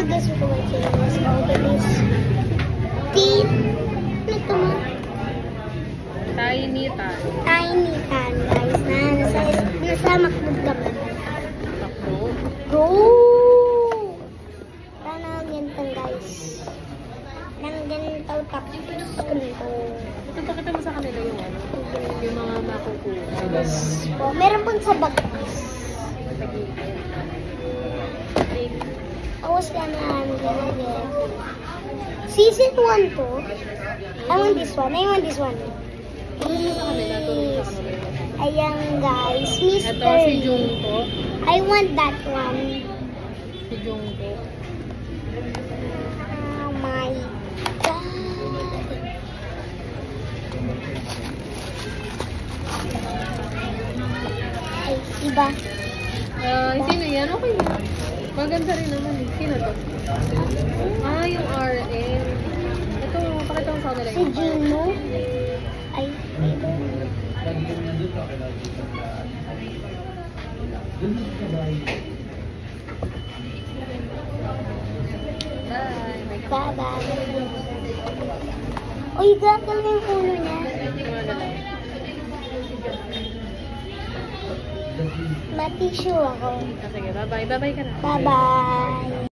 Hello guys, welcome back to this Openis Teen. Ano ito mo? Tiny Tan. Tiny Tan guys. Nasa McDo kami. Takbo. Go! Sana ganito guys. Nang ganito tapos ganito. Ipapakita mo sa kanila yung ano? Yung mga makukuha. Yes po. Meron pong sa bag. Awas ka na Season 1 to. I want this one. I want this one. Yes. Ayan guys. Mr. Ito si Jungko. I want that one. Si Jungko. Oh my god. Ay, iba. Sino yan? Okay yan. Maganda rin naman eh. Sino to? Ah, yung RM. Ito, pakita mo sa kanila Si yung Gino. Ay, ito. Bye. Bye-bye. Uy, gagawin yung ulo niya. Matisyo ako. Sige, bye-bye. Bye-bye ka na. Bye-bye.